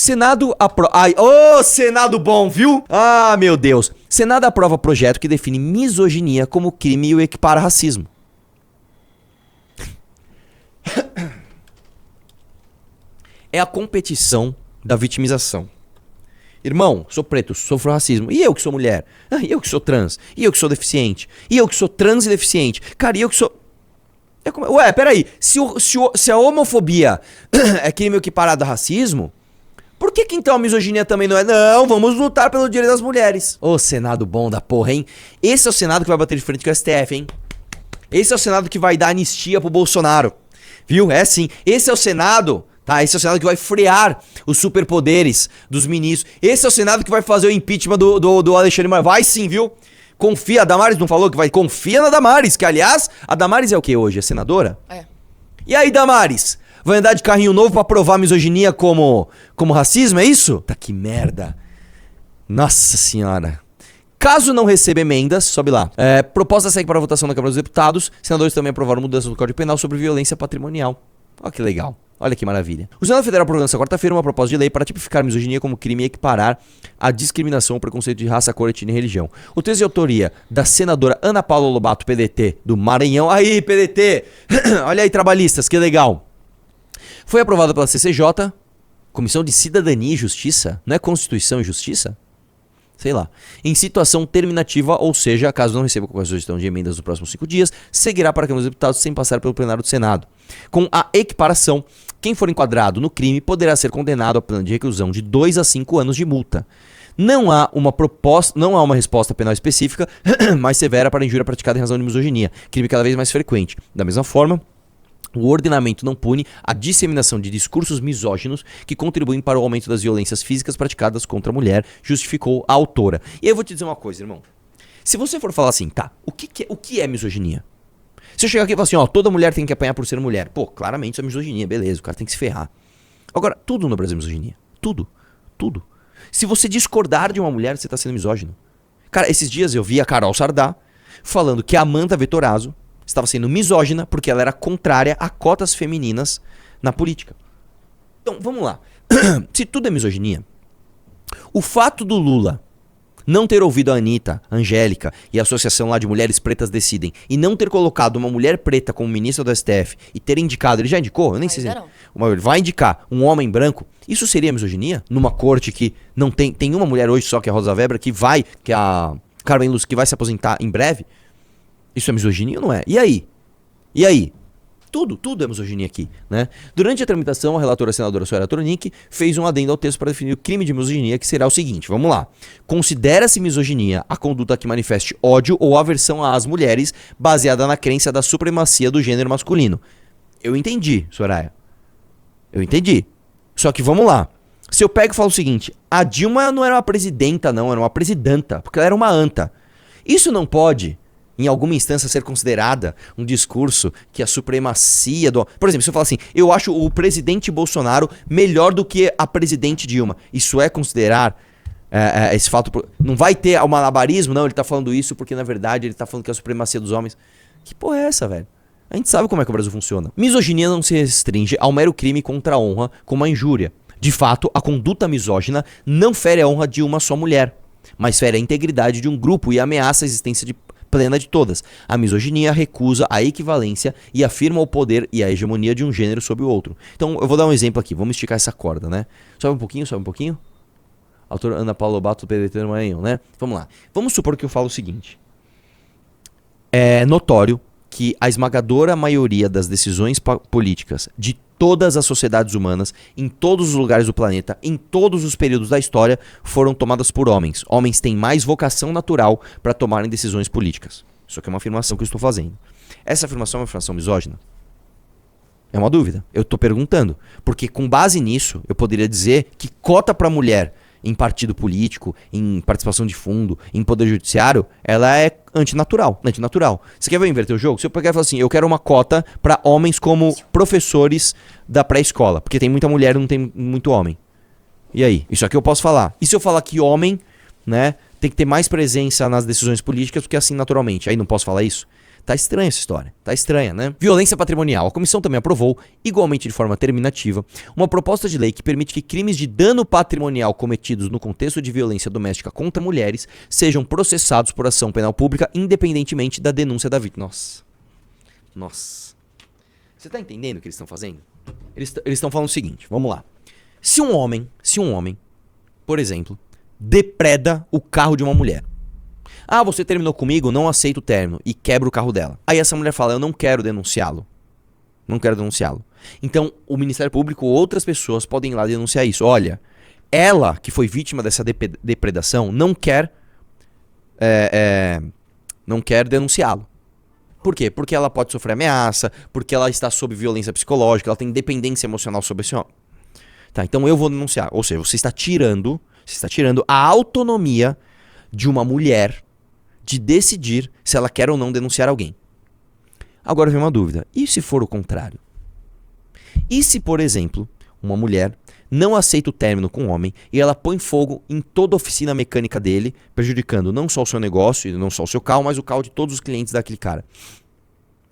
Senado aprova... Ai, ô, Senado bom, viu? Ah, meu Deus. Senado aprova projeto que define misoginia como crime e o equipara a racismo. É a competição da vitimização. Irmão, sou preto, sofro racismo. E eu que sou mulher? E eu que sou trans? E eu que sou deficiente? E eu que sou trans e deficiente? Cara, e eu que sou... Ué, peraí. Se a homofobia é crime equiparado a racismo, por que então a misoginia também não é? Não, vamos lutar pelo direito das mulheres. Ô, Senado bom da porra, hein? Esse é o Senado que vai bater de frente com o STF, hein? Esse é o Senado que vai dar anistia pro Bolsonaro. Viu? É sim. Esse é o Senado... Tá, esse é o Senado que vai frear os superpoderes dos ministros. Esse é o Senado que vai fazer o impeachment do Alexandre Moraes. Vai sim, viu? Confia. A Damares não falou que vai? Confia na Damares. Que, aliás, a Damares é o que hoje? É senadora? É. E aí, Damares? Vai andar de carrinho novo pra provar misoginia como racismo, é isso? Tá, que merda. Nossa senhora. Caso não receba emendas, sobe lá. Proposta segue para votação na Câmara dos Deputados. Senadores também aprovaram mudança no Código Penal sobre violência patrimonial. Olha que legal. Olha que maravilha. O Senado Federal aprovou nesta quarta-feira uma proposta de lei para tipificar a misoginia como crime e equiparar a discriminação ou preconceito de raça, cor, etnia e religião. O texto de autoria da senadora Ana Paula Lobato, PDT, do Maranhão. Aí, PDT! Olha aí, trabalhistas, que legal. Foi aprovado pela CCJ, Comissão de Cidadania e Justiça. Não é Constituição e Justiça? Sei lá. Em situação terminativa, ou seja, caso não receba qualquer sugestão de emendas nos próximos 5 dias, seguirá para a Câmara dos Deputados sem passar pelo plenário do Senado. Com a equiparação, quem for enquadrado no crime poderá ser condenado a pena de reclusão de 2 a 5 anos de multa. Não há uma resposta penal específica mais severa para a injúria praticada em razão de misoginia, crime cada vez mais frequente. Da mesma forma, o ordenamento não pune a disseminação de discursos misóginos que contribuem para o aumento das violências físicas praticadas contra a mulher, justificou a autora. E aí eu vou te dizer uma coisa, irmão. Se você for falar assim, tá, o que é misoginia? Se eu chegar aqui e falar assim, ó, toda mulher tem que apanhar por ser mulher. Pô, claramente isso é misoginia, beleza, o cara tem que se ferrar. Agora, tudo no Brasil é misoginia. Tudo. Tudo. Se você discordar de uma mulher, você tá sendo misógino. Cara, esses dias eu vi a Carol Sardá falando que a Amanda Vettorazzo estava sendo misógina porque ela era contrária a cotas femininas na política. Então, vamos lá. Se tudo é misoginia, o fato do Lula não ter ouvido a Anitta, a Angélica e a Associação lá de Mulheres Pretas Decidem e não ter colocado uma mulher preta como ministra do STF e ter indicado, ele já indicou? Eu nem sei se ele vai indicar um homem branco, isso seria misoginia? Numa corte que não tem uma mulher hoje só, que é a Rosa Weber, que é a Carmen Lúcia, que vai se aposentar em breve. Isso é misoginia ou não é? E aí? E aí? Tudo é misoginia aqui, né? Durante a tramitação, a relatora senadora Soera Tronic fez um adendo ao texto para definir o crime de misoginia, que será o seguinte, vamos lá. Considera-se misoginia a conduta que manifeste ódio ou aversão às mulheres, baseada na crença da supremacia do gênero masculino. Eu entendi, Soraya. Eu entendi. Só que vamos lá. Se eu pego e falo o seguinte, a Dilma não era uma presidenta não, era uma presidenta, porque ela era uma anta. Isso não pode, em alguma instância, ser considerada um discurso que a supremacia do... Por exemplo, se eu falar assim, eu acho o presidente Bolsonaro melhor do que a presidente Dilma. Isso é considerar esse fato... Não vai ter o malabarismo? Não, ele tá falando isso porque, na verdade, ele tá falando que é a supremacia dos homens. Que porra é essa, velho? A gente sabe como é que o Brasil funciona. Misoginia não se restringe ao mero crime contra a honra como a injúria. De fato, a conduta misógina não fere a honra de uma só mulher, mas fere a integridade de um grupo e ameaça a existência plena de todas. A misoginia recusa a equivalência e afirma o poder e a hegemonia de um gênero sobre o outro. Então, eu vou dar um exemplo aqui. Vamos esticar essa corda, né? Sobe um pouquinho. Autora Ana Paula Lobato, PDT do Maranhão, né? Vamos lá. Vamos supor que eu falo o seguinte. É notório que a esmagadora maioria das decisões políticas de todas as sociedades humanas, em todos os lugares do planeta, em todos os períodos da história, foram tomadas por homens. Homens têm mais vocação natural para tomarem decisões políticas. Isso aqui é uma afirmação que eu estou fazendo. Essa afirmação é uma afirmação misógina? É uma dúvida. Eu estou perguntando. Porque com base nisso, eu poderia dizer que cota para mulher em partido político, em participação de fundo, em poder judiciário, ela é antinatural. Você quer ver eu inverter o jogo? Se eu pegar e falar assim, eu quero uma cota para homens como professores da pré-escola, porque tem muita mulher e não tem muito homem. E aí? Isso aqui eu posso falar. E se eu falar que homem, né, tem que ter mais presença nas decisões políticas, porque assim naturalmente, aí não posso falar isso? Tá estranha essa história. Tá estranha, né? Violência patrimonial. A comissão também aprovou, igualmente de forma terminativa, uma proposta de lei que permite que crimes de dano patrimonial cometidos no contexto de violência doméstica contra mulheres sejam processados por ação penal pública, independentemente da denúncia da vítima. Nossa. Você tá entendendo o que eles estão fazendo? Eles estão falando o seguinte, vamos lá. Se um homem, por exemplo, depreda o carro de uma mulher. Ah, você terminou comigo, não aceito o término, e quebra o carro dela. Aí essa mulher fala, eu não quero denunciá-lo. Não quero denunciá-lo. Então, o Ministério Público ou outras pessoas podem ir lá denunciar isso. Olha, ela que foi vítima dessa depredação não quer denunciá-lo. Por quê? Porque ela pode sofrer ameaça, porque ela está sob violência psicológica, ela tem dependência emocional sobre esse homem. Tá, então eu vou denunciar. Ou seja, você está tirando a autonomia de uma mulher de decidir se ela quer ou não denunciar alguém. Agora vem uma dúvida. E se for o contrário? E se, por exemplo, uma mulher não aceita o término com o homem e ela põe fogo em toda a oficina mecânica dele, prejudicando não só o seu negócio e não só o seu carro, mas o carro de todos os clientes daquele cara?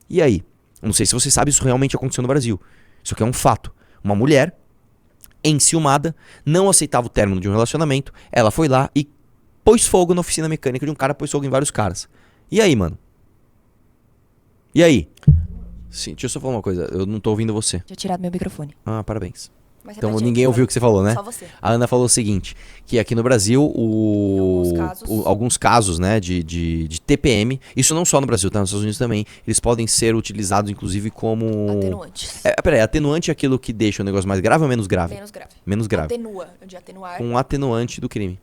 E aí? Eu não sei se você sabe, isso realmente aconteceu no Brasil. Isso aqui é um fato. Uma mulher, enciumada, não aceitava o término de um relacionamento, ela foi lá e pôs fogo na oficina mecânica de um cara, pôs fogo em vários caras. E aí, mano? E aí? Sim, deixa eu só falar uma coisa, eu não tô ouvindo você. Tinha tirado meu microfone. Ah, parabéns. Mas Então repete ninguém aí, ouviu o que você falou, né? Só você. A Ana falou o seguinte, que aqui no Brasil, alguns casos, né, de TPM, isso não só no Brasil, tá? Nos Estados Unidos também, eles podem ser utilizados, inclusive, como... Atenuantes. Peraí, atenuante é aquilo que deixa o negócio mais grave ou menos grave? Menos grave. Menos grave. Atenua, de atenuar. Um atenuante do crime.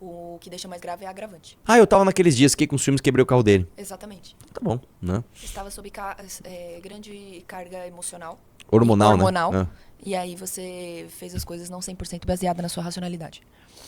O que deixa mais grave é agravante. Ah, eu tava naqueles dias, fiquei com os filmes, quebrei o carro dele. Exatamente. Tá bom, né? Estava sob grande carga emocional. Hormonal, né? Ah. E aí você fez as coisas não 100% baseada na sua racionalidade.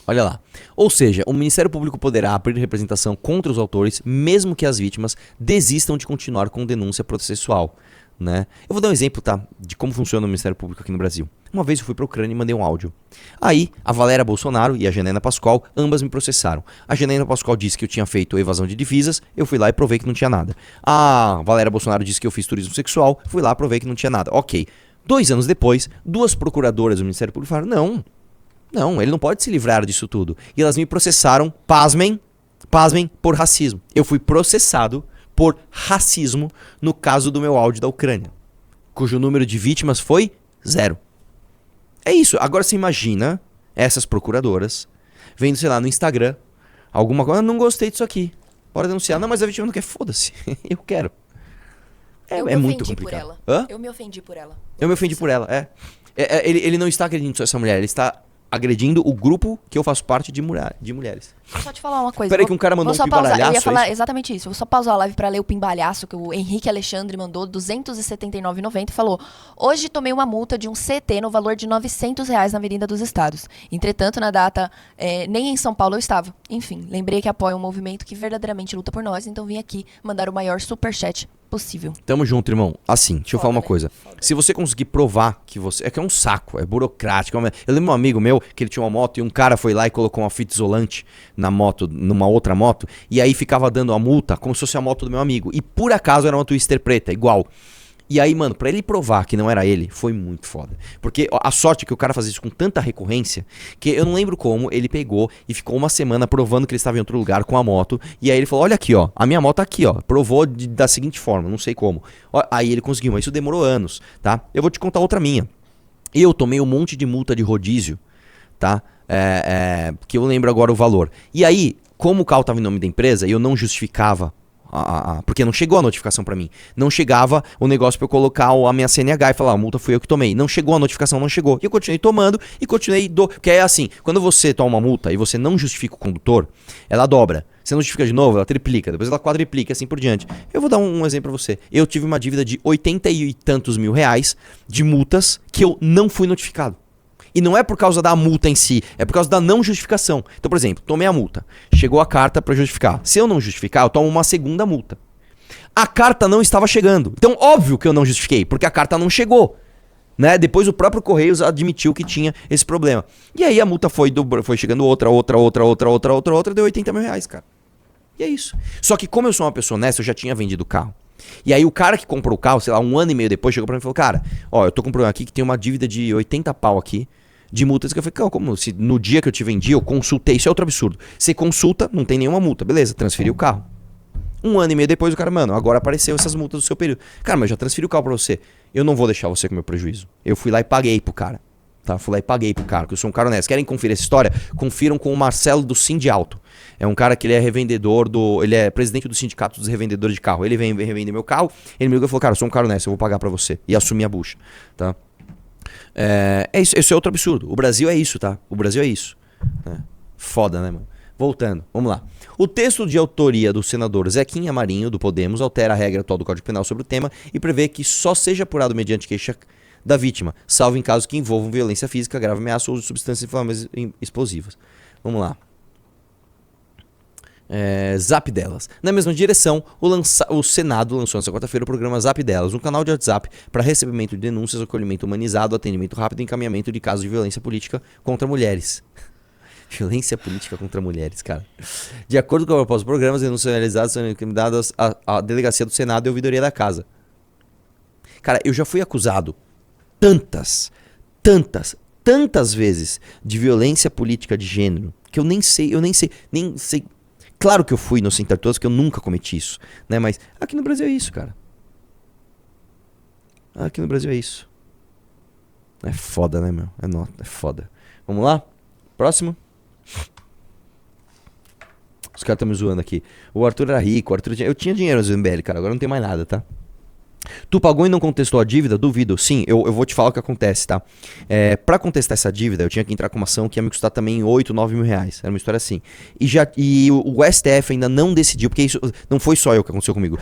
Olha lá. Ou seja, o Ministério Público poderá abrir representação contra os autores, mesmo que as vítimas desistam de continuar com denúncia processual, né? Eu vou dar um exemplo, tá? De como funciona o Ministério Público aqui no Brasil. Uma vez eu fui pra Ucrânia e mandei um áudio. Aí, a Valéria Bolsonaro e a Janaína Pascoal, ambas me processaram. A Janaína Pascoal disse que eu tinha feito evasão de divisas, eu fui lá e provei que não tinha nada. A Valéria Bolsonaro disse que eu fiz turismo sexual, fui lá e provei que não tinha nada. Ok. 2 anos depois, 2 procuradoras do Ministério Público falaram, não, ele não pode se livrar disso tudo. E elas me processaram, pasmem, por racismo. Eu fui processado por racismo no caso do meu áudio da Ucrânia, cujo número de vítimas foi 0. É isso. Agora você imagina essas procuradoras vendo, sei lá, no Instagram, alguma coisa, não gostei disso aqui, bora denunciar. Não, mas a vítima não quer, foda-se, eu quero. É muito complicado. Eu me ofendi por ela. Eu me ofendi por ela, ele não está agredindo só essa mulher, ele está agredindo o grupo que eu faço parte de mulheres. Vou só te falar uma coisa. Peraí que um cara mandou um pimbalhaço. Eu ia falar exatamente isso. Vou só pausar a live pra ler o pimbalhaço que o Henrique Alexandre mandou, R$279,90, e falou: hoje tomei uma multa de um CT no valor de R$900 na Avenida dos Estados. Entretanto, na data, nem em São Paulo eu estava. Enfim, lembrei que apoia um movimento que verdadeiramente luta por nós, então vim aqui mandar o maior superchat possível. Tamo junto, irmão. Assim, deixa eu falar uma coisa. Se você conseguir provar que você... É que é um saco, é burocrático. Eu lembro um amigo meu que ele tinha uma moto e um cara foi lá e colocou uma fita isolante na moto, numa outra moto, e aí ficava dando a multa como se fosse a moto do meu amigo. E por acaso era uma Twister preta, igual. E aí, mano, pra ele provar que não era ele, foi muito foda. Porque a sorte é que o cara fazia isso com tanta recorrência, que eu não lembro como, ele pegou e ficou uma semana provando que ele estava em outro lugar com a moto. E aí ele falou, olha aqui, ó, a minha moto tá aqui, ó. Provou da seguinte forma, não sei como. Aí ele conseguiu, mas isso demorou anos, tá? Eu vou te contar outra minha. Eu tomei um monte de multa de rodízio, tá? Que eu lembro agora o valor. E aí, como o carro tava em nome da empresa e eu não justificava, porque não chegou a notificação pra mim. Não chegava o negócio pra eu colocar a minha CNH e falar, a multa fui eu que tomei. Não chegou a notificação, não chegou. E eu continuei tomando e continuei... Porque é assim, quando você toma uma multa e você não justifica o condutor, ela dobra. Você não justifica de novo, ela triplica. Depois ela quadriplica, assim por diante. Eu vou dar um exemplo pra você. Eu tive uma dívida de 80 e tantos mil reais de multas que eu não fui notificado. E não é por causa da multa em si, é por causa da não justificação. Então, por exemplo, tomei a multa, chegou a carta para justificar. Se eu não justificar, eu tomo uma segunda multa. A carta não estava chegando. Então, óbvio que eu não justifiquei, porque a carta não chegou. Né? Depois o próprio Correios admitiu que tinha esse problema. E aí a multa foi chegando outra, deu 80 mil reais, cara. E é isso. Só que como eu sou uma pessoa honesta, eu já tinha vendido o carro. E aí o cara que comprou o carro, sei lá, 1 ano e meio depois, chegou pra mim e falou, cara, ó, eu tô com um problema aqui que tem uma dívida de 80 pau aqui, de multas. Que eu falei, calma, como se no dia que eu te vendi, eu consultei, isso é outro absurdo. Você consulta, não tem nenhuma multa, beleza, transferi o carro. 1 ano e meio depois o cara, mano, agora apareceu essas multas do seu período. Cara, mas eu já transferi o carro pra você. Eu não vou deixar você com o meu prejuízo. Eu fui lá e paguei pro cara. Tá? Fui lá e paguei pro cara, porque eu sou um cara honesto. Querem conferir essa história? Confiram com o Marcelo do Sindialto. É um cara que ele é revendedor ele é presidente do sindicato dos revendedores de carro. Ele vem revender meu carro, ele me ligou e falou, cara, eu sou um cara honesto, eu vou pagar pra você. E assumir a bucha, tá? Isso é outro absurdo. O Brasil é isso, tá? O Brasil é isso. Foda, né, mano? Voltando, vamos lá. O texto de autoria do senador Zequinha Marinho, do Podemos, altera a regra atual do Código Penal sobre o tema e prevê que só seja apurado mediante queixa da vítima, salvo em casos que envolvam violência física, grave ameaça ou uso de substâncias inflamatórias explosivas. Vamos lá. Zap Delas. Na mesma direção, o Senado lançou nesta quarta-feira o programa Zap Delas, um canal de WhatsApp para recebimento de denúncias, acolhimento humanizado, atendimento rápido e encaminhamento de casos de violência política contra mulheres. Violência política contra mulheres, cara. De acordo com a proposta do programa, as denúncias realizadas são encaminhadas à delegacia do Senado e à ouvidoria da Casa. Cara, eu já fui acusado tantas vezes de violência política de gênero que eu nem sei. Claro que eu fui inocente de todos, que eu nunca cometi isso, né? Mas aqui no Brasil é isso, cara. Aqui no Brasil é isso. É foda, né, meu? É foda. Vamos lá? Próximo. Os caras estão me zoando aqui. O Arthur era rico, eu tinha dinheiro no MBL, cara, agora não tem mais nada, tá? Tu pagou e não contestou a dívida? Duvido. Sim, eu vou te falar o que acontece, tá? Pra contestar essa dívida, eu tinha que entrar com uma ação que ia me custar também 8, 9 mil reais. Era uma história assim. E o STF ainda não decidiu, porque isso não foi só eu que aconteceu comigo.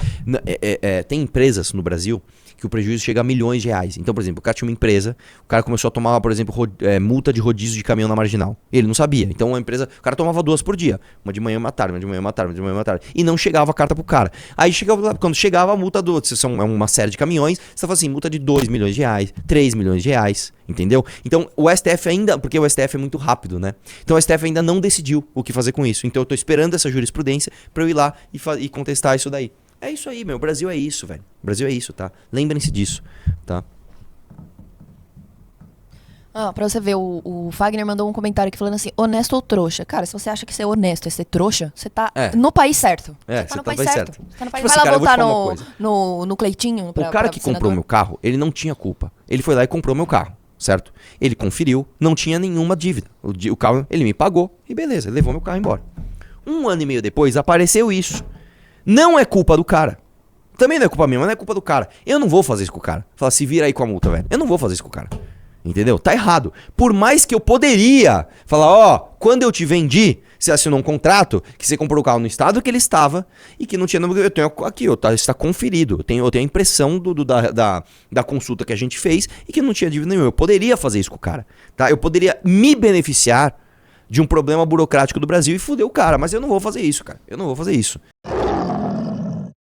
Tem empresas no Brasil que o prejuízo chega a milhões de reais. Então, por exemplo, o cara tinha uma empresa, o cara começou a tomar, por exemplo, multa de rodízio de caminhão na Marginal. Ele não sabia. Então, o cara tomava 2 por dia. Uma de manhã e uma tarde, uma de manhã e uma tarde, uma de manhã e uma tarde. E não chegava a carta pro cara. Aí, quando chegava a multa é uma série de caminhões, você fala assim, multa de 2 milhões de reais, 3 milhões de reais, entendeu? Então, o STF ainda, porque o STF é muito rápido, né? Então, o STF ainda não decidiu o que fazer com isso. Então, eu tô esperando essa jurisprudência pra eu ir lá e contestar isso daí. É isso aí, meu. O Brasil é isso, velho. O Brasil é isso, tá? Lembrem-se disso, tá? Pra você ver, o Fagner mandou um comentário aqui falando assim, honesto ou trouxa? Cara, se você acha que ser honesto é ser trouxa, você tá no país certo. Você tá no país certo. Você tá no país. Tipo Vai assim, lá cara, votar no Cleitinho. O cara que comprou meu carro, ele não tinha culpa. Ele foi lá e comprou meu carro, certo? Ele conferiu, não tinha nenhuma dívida. O carro, ele me pagou e beleza, ele levou meu carro embora. 1 ano e meio depois, apareceu isso. Não é culpa do cara. Também não é culpa minha, mas não é culpa do cara. Eu não vou fazer isso com o cara. Fala, se vira aí com a multa, velho. Eu não vou fazer isso com o cara. Entendeu? Tá errado. Por mais que eu poderia falar, quando eu te vendi, você assinou um contrato que você comprou o carro no estado que ele estava e que não tinha... Eu tenho aqui, está conferido. Eu tenho a impressão da consulta que a gente fez e que não tinha dívida nenhuma. Eu poderia fazer isso com o cara. Tá? Eu poderia me beneficiar de um problema burocrático do Brasil e fuder o cara. Mas eu não vou fazer isso, cara. Eu não vou fazer isso.